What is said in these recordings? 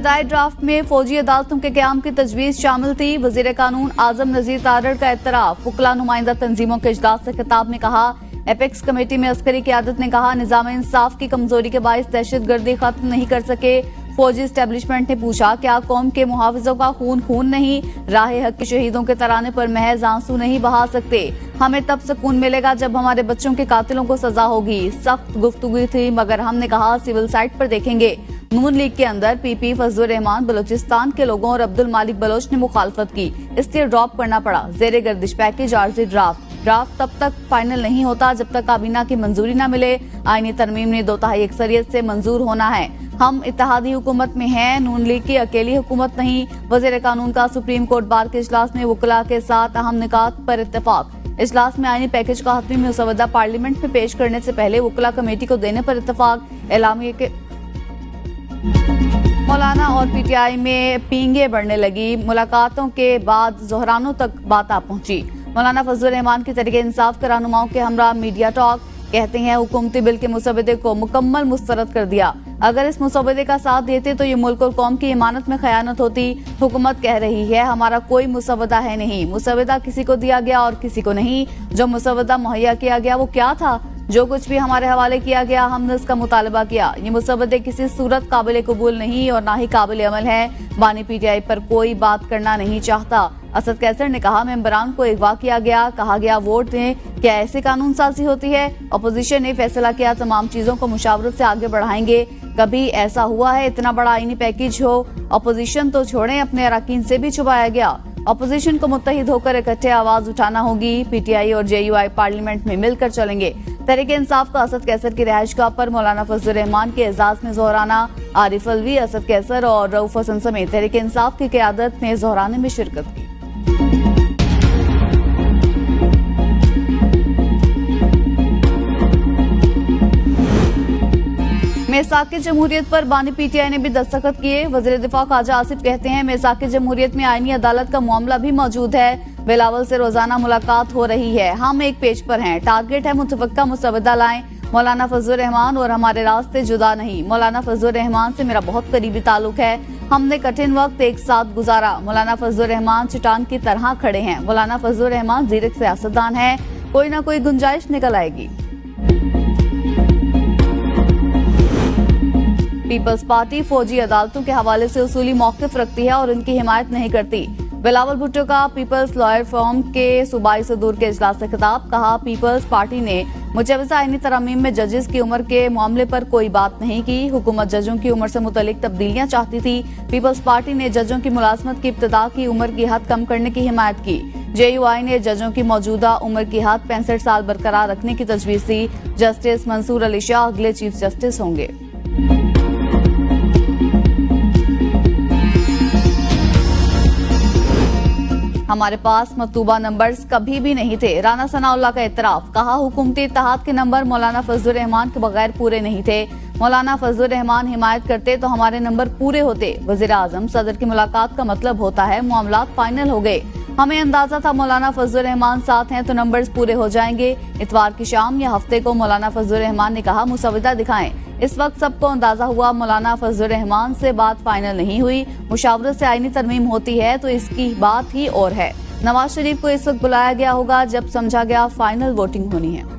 इब्तदाई ड्राफ्ट में फौजी अदालतों के क़याम की तजवीज़ शामिल थी। वज़ीर कानून आज़म नज़ीर तारड़ का इतराफ़। वकला नुमाइंदा तंजीमों के इजलास से खिताब में कहा, एपेक्स कमेटी में अस्करी क़यादत ने कहा, निज़ाम इंसाफ की कमजोरी के बायस दहशतगर्दी खत्म नहीं कर सके। फौजी एस्टेब्लिशमेंट ने पूछा, क्या कौम के मुहाफिजों का खून खून नहीं? राहे हक के शहीदों के तराने पर महज आंसू नहीं बहा सकते। हमें तब सुकून मिलेगा जब हमारे बच्चों के कातिलों को सजा होगी। सख्त गुफ्तगू थी मगर हमने कहा सिविल साइट पर देखेंगे। नून लीग के अंदर पीपी फजलुर रहमान बलूचिस्तान के लोगों और अब्दुल मालिक बलोच ने मुखालफत की, इसलिए ड्रॉप करना पड़ा। जेर गर्दिश पैकेज आर्जी ड्राफ्ट तब तक फाइनल नहीं होता जब तक काबीना की मंजूरी न मिले। आईनी तरमीम ने 2/3 अक्सरियत से मंजूर होना है। हम इत्तेहादी हुकूमत में हैं, नून लीग की अकेली हुकूमत नहीं। वज़ीर कानून का सुप्रीम कोर्ट बार के इजलास में वकला के साथ अहम निकात पर इत्तेफाक। इजलास में आईनी पैकेज का हतमी मुसवदा पार्लियामेंट में पेश करने से पहले वकला कमेटी को देने पर इत्तेफाक। एलामिया के मौलाना और पीटीआई में पींगे बढ़ने लगी। मुलाकातों के बाद जोहरानों तक बात आ पहुंची। मौलाना फजलुर रहमान की तहरीक इंसाफ के रहनुमाओं के हमरा मीडिया टॉक। कहते हैं हुकूमती बिल के मुसवदे को मुकम्मल मुस्तरद कर दिया। अगर इस मुसवदे का साथ देते तो ये मुल्क और कौम की इमानत में खयानत होती। हुकूमत कह रही है हमारा कोई मुसवदा है नहीं। मुसवदा किसी को दिया गया और किसी को नहीं। जो मुसवदा मुहैया किया गया वो क्या था? जो कुछ भी हमारे हवाले किया गया हमने उसका मुतालबा किया। ये मुसवदे किसी सूरत काबिल कबूल नहीं और ना ही काबिल अमल है। बानी पीटीआई पर कोई बात करना नहीं चाहता। असद कैसर ने कहा, मेंबरान को अगवा किया गया, कहा गया वोट दें। क्या ऐसे कानून साजी होती है? अपोजिशन ने फैसला किया तमाम चीजों को मुशावरत से आगे बढ़ाएंगे। कभी ऐसा हुआ है इतना बड़ा आईनी पैकेज हो? अपोजिशन तो छोड़ें, अपने अरकान से भी छुपाया गया। अपोजिशन को मुत्तहिद होकर इकट्ठे आवाज उठाना होगी। पीटीआई और जेयूआई पार्लियामेंट में मिलकर चलेंगे। तहरीक इंसाफ का असद कैसर की रिहाइशगाह पर मौलाना फजलुर रहमान के एजाज में जोहराना। आरिफ अलवी, असद कैसर और रऊफ हसन समेत तहरीक इंसाफ की क़यादत ने जोहराने में शिरकत की। मेसाके जमहूरियत पर बानी पीटीआई ने भी दस्तखत किए। वज़ीर दिफा ख्वाजा आसिफ कहते हैं मेसाके जमहूरियत में आईनी अदालत का मामला भी मौजूद है। बिलावल से रोजाना मुलाकात हो रही है। हम एक पेज पर हैं। टारगेट है मुतवक्का मुसवदा लाएं। मौलाना फजलुर रहमान और हमारे रास्ते जुदा नहीं। मौलाना फजलुर रहमान से मेरा बहुत करीबी ताल्लुक है। हमने कठिन वक्त एक साथ गुजारा। मौलाना फजलुर रहमान चट्टान की तरह खड़े हैं। मौलाना फजलुर रहमान ज़ीरक सियासतदान है। कोई ना कोई गुंजाइश निकल आएगी। पीपल्स पार्टी फौजी अदालतों के हवाले से उसूली मौक़िफ़ रखती है और इनकी हिमायत नहीं करती। बिलावल भुट्टो का पीपल्स लॉयर फॉर्म के सूबाई सदूर के इजलास से खिताब। कहा, पीपल्स पार्टी ने मुजवज़ा आईनी तरमीम में जजेस की उम्र के मामले पर कोई बात नहीं की। हुकूमत जजों की उम्र से मुतल्लिक तब्दीलियां चाहती थी। पीपल्स पार्टी ने जजों की मुलाजमत की इब्तिदा की उम्र की हद कम करने की हिमायत की। जेयूआई ने जजों की मौजूदा उम्र की हद 65 साल बरकरार रखने की तजवीज़ दी। जस्टिस मंसूर अली शाह अगले चीफ जस्टिस होंगे। हमारे पास मतलूबा नंबर्स कभी भी नहीं थे। राना सनाउल्लाह का इतराफ। कहा, हुकूमती इत्तेहाद के नंबर मौलाना फजलुर रहमान के बगैर पूरे नहीं थे। मौलाना फजलुर रहमान हिमायत करते तो हमारे नंबर पूरे होते। वज़ीर आज़म सदर की मुलाकात का मतलब होता है मामलात फाइनल हो गए। हमें अंदाजा था मौलाना फजलुर रहमान साथ हैं तो नंबर्स पूरे हो जाएंगे। इतवार की शाम या हफ्ते को मौलाना फजलुर रहमान ने कहा, मुसवदा दिखाएं। इस वक्त सबको अंदाजा हुआ मौलाना फजलुर रहमान से बात फाइनल नहीं हुई। मुशावरत से आईनी तरमीम होती है तो इसकी बात ही और है। नवाज शरीफ को इस वक्त बुलाया गया होगा जब समझा गया फाइनल वोटिंग होनी है।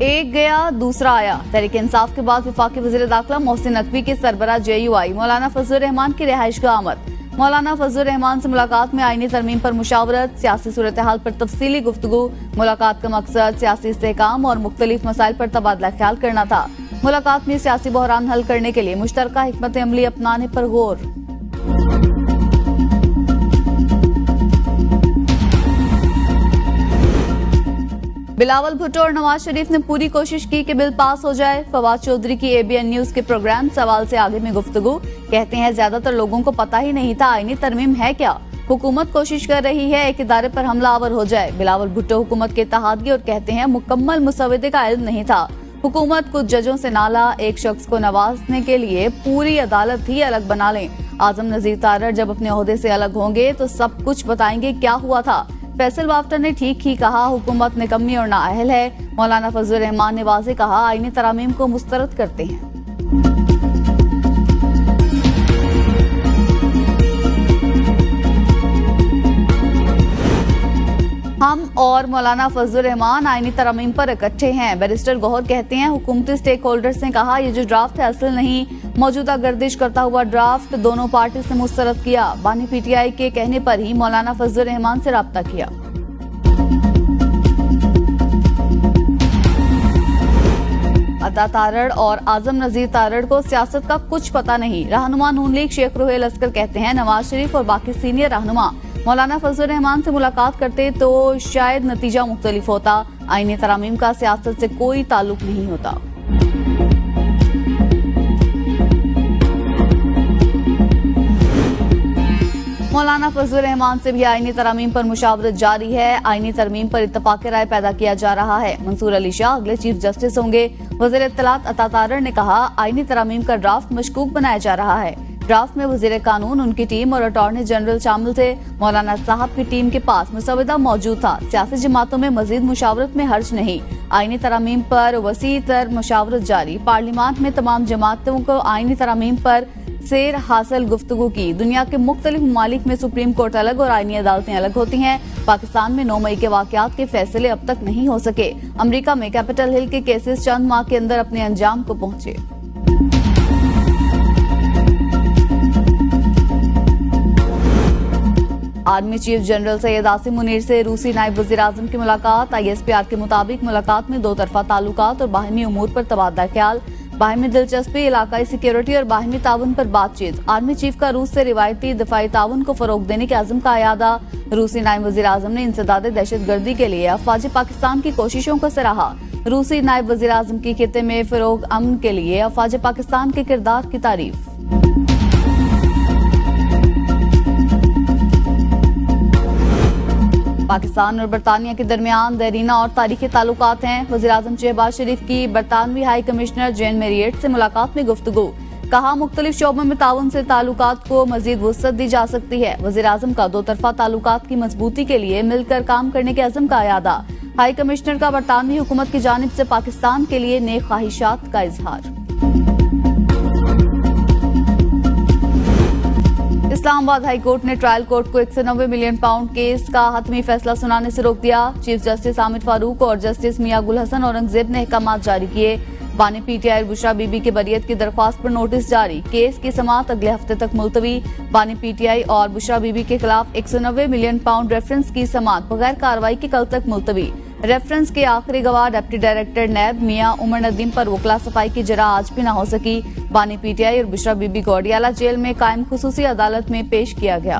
एक गया दूसरा आया। तहरीक इंसाफ के बाद वफाकी वज़ीर दाखिला मोहसिन नकवी के सरबराह जेयूआई मौलाना फजलुर रहमान की रिहाइशगाह आमद। मौलाना फजलुर रहमान से मुलाकात में आईनी तरमीम पर मुशावरत। सियासी सूरत हाल पर तफसीली गुफ्तगू। मुलाकात का मकसद सियासी इस्तेहकाम और मुख्तलिफ मसाइल पर तबादला ख्याल करना था। मुलाकात में सियासी बहरान हल करने के लिए मुश्तरका हिकमत अमली अपनाने पर गौर। बिलावल भुट्टो और नवाज शरीफ ने पूरी कोशिश की कि बिल पास हो जाए। फवाद चौधरी की एबीएन न्यूज के प्रोग्राम सवाल से आगे में गुफ्तगू। कहते हैं ज्यादातर लोगों को पता ही नहीं था आईनी तरमीम है क्या। हुकूमत कोशिश कर रही है एक इदारे पर हमला आवर हो जाए। बिलावल भुट्टो हुकूमत के इत्तेहादी और कहते हैं मुकम्मल मुसवदे का इल्म नहीं था। हुकूमत कुछ जजों से नाला। एक शख्स को नवाजने के लिए पूरी अदालत ही अलग बना लें। आजम नज़ीर तारड़ जब अपने ओहदे से अलग होंगे तो सब कुछ बताएंगे क्या हुआ था। फैसल वाफ्टर ने ठीक ही कहा, हुकूमत निकम्मी और नाअहल है। मौलाना फजल रहमान ने वाज़ेह कहा, आईनी तरामीम को मुस्तरद करते हैं। हम और मौलाना फजल रहमान आईनी तरमीम पर इकट्ठे हैं। बैरिस्टर गौहर कहते हैं, हुकूमती स्टेक होल्डर्स ने कहा, ये जो ड्राफ्ट है असल नहीं, मौजूदा गर्दिश करता हुआ ड्राफ्ट दोनों पार्टी से मुस्तरद किया। बानी पीटीआई के कहने पर ही मौलाना फजल रहमान से राब्ता किया। अता तारड़ और आजम नजीर तारड़ को सियासत का कुछ पता नहीं। रहनुमा नून लीग शेख रुहेल अस्कर कहते हैं, नवाज शरीफ और बाकी सीनियर रहनुमा मौलाना फजल रहमान से मुलाकात करते तो शायद नतीजा मुख्तलिफ होता। आईनी तरामीम का सियासत से कोई ताल्लुक नहीं होता। मौलाना फजल रहमान से भी आईनी तरामीम पर मुशावरत जारी है। आईनी तरमीम पर इत्तफाक राय पैदा किया जा रहा है। मंसूर अली शाह अगले चीफ जस्टिस होंगे। वज़ीर इत्तलात अता तारड़ ने कहा, आईनी तरामीम का ड्राफ्ट मशकूक बनाया जा रहा है। ड्राफ्ट में वज़ीर कानून, उनकी टीम और अटॉर्नी जनरल शामिल थे। मौलाना साहब की टीम के पास मुसवदा मौजूद था। सियासी जमातों में मजीद मुशावरत में हर्ज नहीं। आईनी तरामीम पर वसी तर मुशावरत जारी। पार्लियामेंट में तमाम जमातों को आईनी तरामीम पर सेर हासिल गुफ्तगू की। दुनिया के मुख्तलिफ ममालिक में सुप्रीम कोर्ट अलग और आईनी अदालतें अलग होती हैं। पाकिस्तान में 9 मई के वाकयात के फैसले अब तक नहीं हो सके। अमेरिका में कैपिटल हिल के केसेस चंद माह के अंदर अपने अंजाम को पहुंचे। Army chief general Syed Asim Munir से रूसी नायब वजीर आजम की मुलाकात। ISPR के मुताबिक मुलाकात में दो तरफा ताल्लुकात और बाहिमी उमूर पर तबादला ख्याल, बाहिमी दिलचस्पी, इलाकाई सिक्योरिटी और बाहिमी ताउन पर बातचीत। आर्मी चीफ का रूस से रिवायती दिफाई ताउन को फरोग देने के अज़्म का अयादा। रूसी नायब वजीर आजम ने इंसदाद दहशत गर्दी के लिए अफवाज पाकिस्तान की कोशिशों को सराहा। रूसी नायब वजीर आजम की खित्ते में फरोग अमन के लिए अफवाज पाकिस्तान के किरदार की तारीफ। पाकिस्तान और बरतानिया के दरमियान देरीना और तारीखी ताल्लुकात हैं। वज़ीर-ए-आज़म शहबाज शरीफ की बरतानवी हाई कमिश्नर जेन मेरियट से मुलाकात में गुफ्तगू। कहा, मुख्तलिफ शोबों में ताउन से ताल्लुकात को मजीद वुसअत दी जा सकती है। वज़ीर-ए-आज़म का दो तरफा ताल्लुकात की मजबूती के लिए मिलकर काम करने के अज़्म का अयादा। हाई कमिश्नर का बरतानवी हुकूमत की जानिब से पाकिस्तान के लिए नेक ख्वाहिशात का इजहार। इस्लामाबाद हाई कोर्ट ने ट्रायल कोर्ट को 190 मिलियन पाउंड केस का हतमी फैसला सुनाने से रोक दिया। चीफ जस्टिस आमिर फारूक और जस्टिस मियां गुल हसन औरंगजेब ने अहकामात जारी किए। बानी पीटीआई और बुशरा बीबी की बरियत की दरख्वास्त पर नोटिस जारी। केस की समाअत अगले हफ्ते तक मुलतवी। बानी पीटीआई और बुशरा बीबी के खिलाफ 190 मिलियन पाउंड रेफरेंस की समाअत बगैर कार्रवाई के कल तक मुलतवी। रेफरेंस के आखिरी गवाह डिप्टी डायरेक्टर नैब मियां उमर नदीम पर वकला सफाई की जरा आज भी न हो सकी। बानी पीटीआई और बुशरा बीबी गौडियाला जेल में कायम खुसूसी अदालत में पेश किया गया।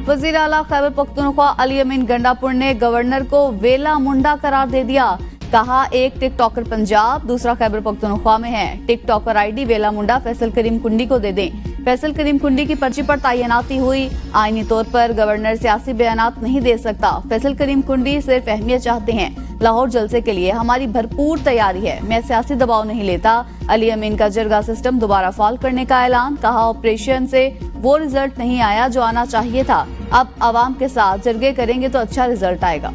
वजीर आला खैबर पख्तूनख्वा अली अमीन गंडापुर ने गवर्नर को वेला मुंडा करार दे दिया। कहा, एक टिकटॉकर पंजाब, दूसरा खैबर पख्तूनख्वा में है। टिकटॉकर आईडी वेला मुंडा फैसल करीम कुंडी को दे दें। फैसल करीम कुंडी की पर्ची पर तैनाती हुई। आईनी तौर पर गवर्नर सियासी बयानात नहीं दे सकता। फैसल करीम कुंडी सिर्फ अहमियत चाहते हैं। लाहौर जलसे के लिए हमारी भरपूर तैयारी है। मैं सियासी दबाव नहीं लेता। अली अमीन का जरगा सिस्टम दोबारा फाल करने का ऐलान। कहा, ऑपरेशन से वो रिजल्ट नहीं आया जो आना चाहिए था। अब आवाम के साथ जरगे करेंगे तो अच्छा रिजल्ट आएगा।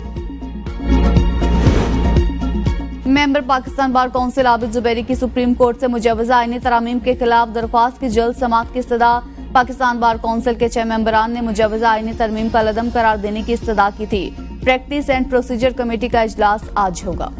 Member Pakistan bar council Abid Zubairi की सुप्रीम कोर्ट से मुजवजा आईनी तरामीम के खिलाफ दरख्वास्त की जल्द समाअत की इस्तदा। पाकिस्तान बार काउंसिल के 6 मेंबरान ने मुजवजा आईनी तरमीम का लदम करार देने की इस्तदा की थी। प्रैक्टिस एंड प्रोसीजर कमेटी का इजलास आज होगा।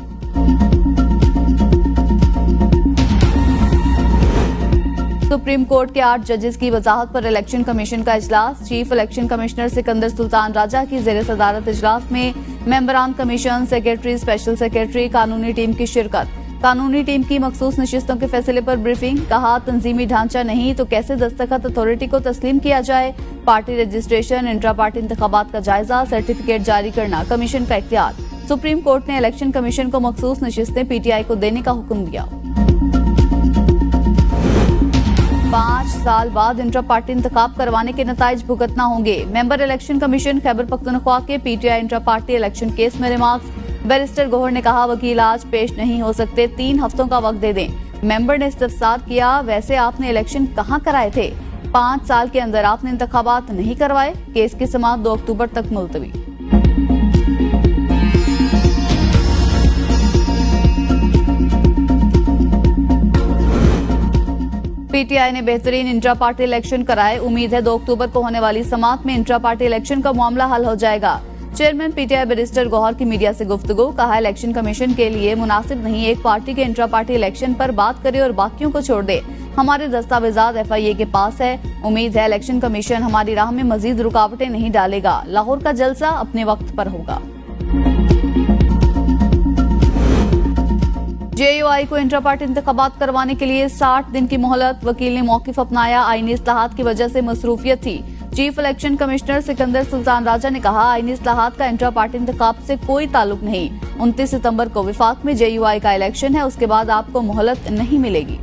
सुप्रीम कोर्ट के 8 जजेस की वजाहत पर इलेक्शन कमीशन का इजलास। Chief election commissioner Sikandar Sultan Raja की जेर सदारत इजलास में मेंबरान कमीशन, सेक्रेटरी, स्पेशल सेक्रेटरी, कानूनी टीम की शिरकत। कानूनी टीम की मखसूस नशिस्तों के फैसले पर ब्रीफिंग। कहा, तंजीमी ढांचा नहीं तो कैसे दस्तखत अथॉरिटी को तस्लीम किया जाए। पार्टी रजिस्ट्रेशन, इंट्रा पार्टी इंतखाबात का जायजा, सर्टिफिकेट जारी करना कमीशन का इख्तियार। सुप्रीम कोर्ट ने इलेक्शन कमीशन को मखसूस नशिस्तें पीटीआई को देने का हुक्म दिया। 5 साल बाद इंट्रा पार्टी इंतखाब करवाने के नताइज भुगतना होंगे। Member election commission Khyber Pakhtunkhwa के PTI intra party election case में रिमार्क्स। बैरिस्टर गौहर ने कहा, वकील आज पेश नहीं हो सकते, 3 हफ्तों का वक्त दे दें। मेंबर ने इस्तिफसार किया, वैसे आपने इलेक्शन कहां कराए थे? 5 साल के अंदर आपने इंतखाबात नहीं करवाए। केस की समाअत 2 अक्टूबर तक मुलतवी। पीटीआई ने बेहतरीन इंट्रा पार्टी इलेक्शन कराए, उम्मीद है 2 अक्टूबर को होने वाली समाअत में इंट्रा पार्टी इलेक्शन का मामला हल हो जाएगा। चेयरमैन पीटीआई बैरिस्टर गौहर की मीडिया से गुफ्तगू, कहा इलेक्शन कमीशन के लिए मुनासिब नहीं एक पार्टी के इंट्रा पार्टी इलेक्शन पर बात करे और बाकियों को छोड़ दे। हमारे दस्तावेजात FIA के पास है, उम्मीद है इलेक्शन कमीशन हमारी राह में मजीद रुकावटें नहीं डालेगा। लाहौर का जलसा अपने वक्त पर होगा। JUI को इंट्रा पार्टी इंतखाबात करवाने के लिए 60 दिन की मोहलत, वकील ने मौकिफ अपनाया, आईनी इस्लाहात की वजह से मसरूफियत थी। Chief election commissioner Sikandar Sultan Raja ने कहा, आईनी इस्लाहात का इंट्रा पार्टी इंतखाब से कोई ताल्लुक नहीं। 29 सितंबर को विफाक में JUI का इलेक्शन है, उसके बाद आपको मोहलत नहीं मिलेगी।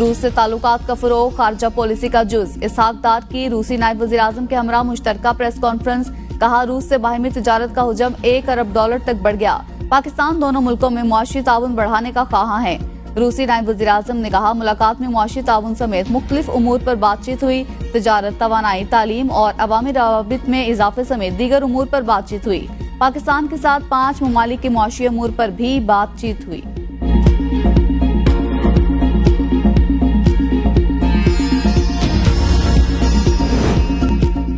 रूस से ताल्लुकात का फरोग, खारजा पॉलिसी का जुज। इसहाक दार की रूसी नायब वज़ीर आज़म के हमरा मुश्तरका प्रेस कॉन्फ्रेंस, कहा रूस से बाहिमी तिजारत का हुजम $1 अरब तक बढ़ गया। पाकिस्तान दोनों मुल्कों में मुआशी ताउन बढ़ाने का ख्वाहां है। रूसी नायब वज़ीर आज़म ने कहा, मुलाकात में मुआशी ताउन समेत मुख्तलिफ उमूर पर बातचीत हुई। तिजारत, तवानाई, तालीम और अवामी रवाबित में इजाफे समेत दीगर उमूर पर बातचीत हुई। पाकिस्तान के साथ 5 ममालिक के मुआशी उमूर पर भी बातचीत हुई।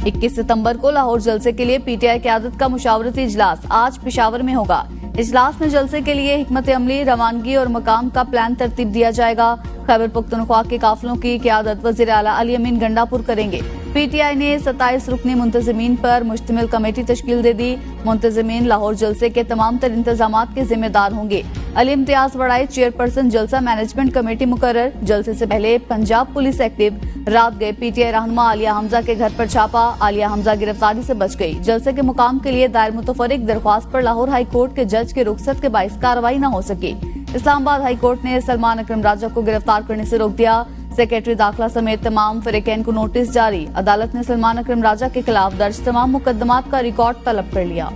21 सितंबर को लाहौर जलसे के लिए पीटीआई क़यादत का मुशावरती इजलास आज पेशावर में होगा। इजलास में जलसे के लिए हिकमत अमली, रवानगी और मकाम का प्लान तरतीब दिया जाएगा। खैबर पख्तूनख्वा के काफिलों की क़यादत वज़ीर आला अली अमीन गंडापुर करेंगे। पीटीआई ने 27 रुकनी मुंतज़मीन पर मुश्तमिल कमेटी तश्कील दे दी। मुंतज़मीन लाहौर जलसे के तमाम तर इंतजामात के जिम्मेदार होंगे। अली इम्तियाज वड़ाई चेयरपर्सन जलसा मैनेजमेंट कमेटी मुकर्रर। जलसे से पहले पंजाब पुलिस एक्टिव, रात गए पीटीआई रहनुमा आलिया हमजा के घर पर छापा। आलिया हमजा गिरफ्तारी से बच गई। जलसे के मुकाम के लिए दायर मुतफरिक दरख्वास्त पर लाहौर हाई कोर्ट के जज के रुखसत के बाइस कार्रवाई न हो सकी। इस्लामाबाद हाई कोर्ट ने सलमान अकरम राजा को गिरफ्तार करने से रोक दिया। सेक्रेटरी दाखिला समेत तमाम फरीकैन को नोटिस जारी। अदालत ने सलमान अकरम राजा के खिलाफ दर्ज तमाम मुकदमात का रिकॉर्ड तलब कर लिया।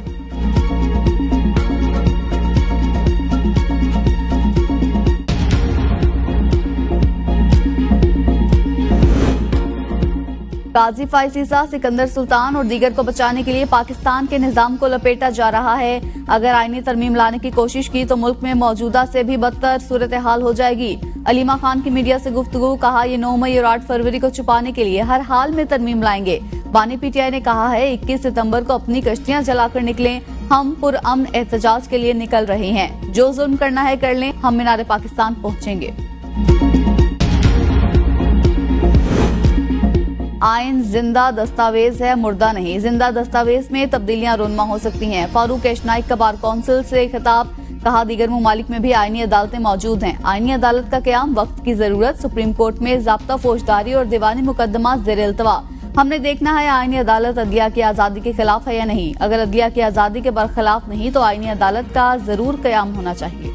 गाजी फाइसीसा, सिकंदर सुल्तान और दीगर को बचाने के लिए पाकिस्तान के निजाम को लपेटा जा रहा है। अगर आईनी तरमीम लाने की कोशिश की तो मुल्क में मौजूदा से भी बदतर सूरत हाल हो जाएगी। अलीमा खान की मीडिया से गुफ्तगू, कहा ये 9 मई और 8 फरवरी को छुपाने के लिए हर हाल में तरमीम लाएंगे। बानी पीटीआई ने कहा है 21 सितंबर को अपनी कश्तियां जलाकर निकलें, हम पुरअमन एहतजाज के लिए निकल रहे हैं। जो जुल्म करना है कर लें, हम मीनार पाकिस्तान पहुंचेंगे। आइन जिंदा दस्तावेज है, मुर्दा नहीं। जिंदा दस्तावेज में तब्दीलियां रोनमा हो सकती हैं। फारूक एशनाइक का बार कौंसिल से खिताब, कहा दीगर ममालिक में भी आईनी अदालतें मौजूद हैं। आईनी अदालत का क्याम वक्त की जरूरत। सुप्रीम कोर्ट में ज़ाब्ता फौजदारी और दीवानी मुकदमा ज़ेर-ए-इल्तवा। हमने देखना है आईनी अदालत अदलिया की आज़ादी के खिलाफ है या नहीं। अगर अदलिया की आज़ादी के बरखिलाफ नहीं तो आईनी अदालत का जरूर क्याम होना चाहिए।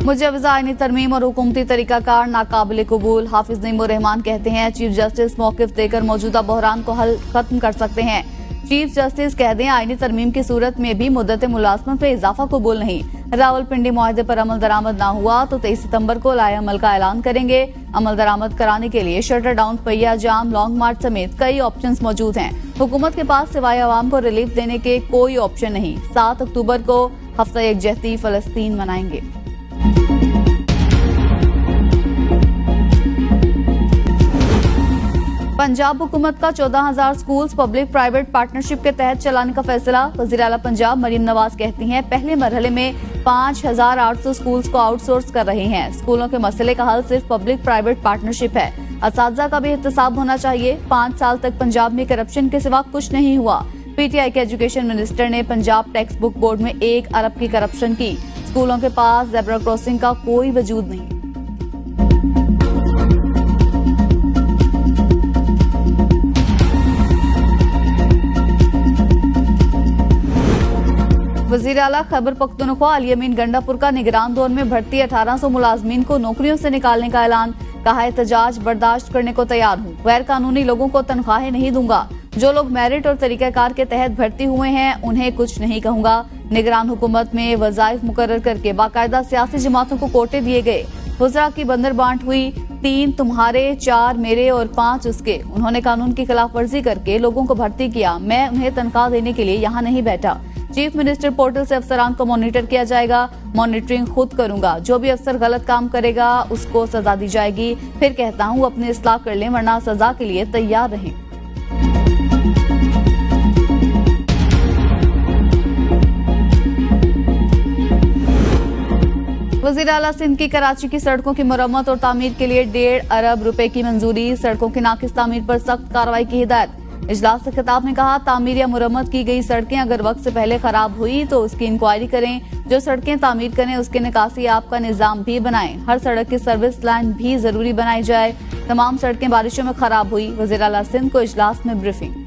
मुजव्वज़ा आईनी तरमीम और हुकूमती तरीकाकार नाकाबिल कबूल। हाफिज नईमुर रहमान कहते हैं चीफ जस्टिस मौक़िफ़ देकर मौजूदा बहरान को हल खत्म कर सकते हैं। चीफ जस्टिस कह दें आईनी तरमीम की सूरत में भी मुद्दत मुलाजमत में इजाफा कबूल नहीं। रावलपिंडी मुआहदे पर अमल दरामद ना हुआ तो 23 सितंबर को लाए अमल का ऐलान करेंगे। अमल दरामद कराने के लिए शटर डाउन, पहिया जाम, लॉन्ग मार्च समेत कई ऑप्शंस मौजूद हैं। हुकूमत के पास सिवाय अवाम को रिलीफ देने के कोई ऑप्शन नहीं। 7 अक्टूबर को हफ्ता यकजहती फलस्तीन मनाएंगे। पंजाब हुकूमत का 14,000 स्कूल्स पब्लिक प्राइवेट पार्टनरशिप के तहत चलाने का फैसला। वज़ीर आला पंजाब मरीम नवाज कहती हैं पहले मरहले में 5,800 स्कूल्स को आउटसोर्स कर रहे हैं। स्कूलों के मसले का हल सिर्फ पब्लिक प्राइवेट पार्टनरशिप है। असातिज़ा का भी एहतसाब होना चाहिए। 5 साल तक पंजाब में करप्शन के सिवा कुछ नहीं हुआ। पीटीआई के एजुकेशन मिनिस्टर ने पंजाब टेक्स्ट बुक बोर्ड में 1 अरब की करप्शन की। स्कूलों के पास ज़ेब्रा क्रॉसिंग का कोई वजूद नहीं। वज़ीर वजीर आला खैबर पख्तूनख्वा अली अमीन गंडापुर का निगरान दौर में भर्ती 1800 मुलाजमीन को नौकरियों से निकालने का ऐलान। कहा, एहतजाज बर्दाश्त करने को तैयार हूँ, गैर कानूनी लोगों को तनख्वाहें नहीं दूंगा। जो लोग मेरिट और तरीकाकार के तहत भर्ती हुए हैं उन्हें कुछ नहीं कहूंगा। निगरान हुकूमत में वज़ाइफ मुकर्रर करके बाकायदा सियासी जमातों को कोटे दिए गए। वज़रा की बंदर बांट हुई, 3 तुम्हारे, 4 मेरे और 5 उसके। उन्होंने कानून की खिलाफ वर्जी करके लोगों को भर्ती किया। मैं उन्हें तनख्वाह देने के लिए यहाँ नहीं बैठा। चीफ मिनिस्टर पोर्टल से अफसरान को मॉनिटर किया जाएगा। मॉनिटरिंग खुद करूंगा। जो भी अफसर गलत काम करेगा उसको सजा दी जाएगी। फिर कहता हूँ अपनी इस्लाह कर लें, वरना सजा के लिए तैयार रहें। वज़ीर आला सिंध की कराची की सड़कों की मरम्मत और तामीर के लिए 1.5 अरब रुपए की मंजूरी। सड़कों की नाकिस तामीर पर सख्त कार्रवाई की हिदायत। इजलास से खिताब में कहा, तामीर या मुरम्मत की गई सड़कें अगर वक्त से पहले खराब हुई तो उसकी इंक्वायरी करें। जो सड़कें तामीर करें उसके निकासी आप का निजाम भी बनाएं। हर सड़क की सर्विस लाइन भी जरूरी बनाई जाए। तमाम सड़कें बारिशों में खराब हुई। वज़ीर आला सिंध को इजलास में ब्रीफिंग।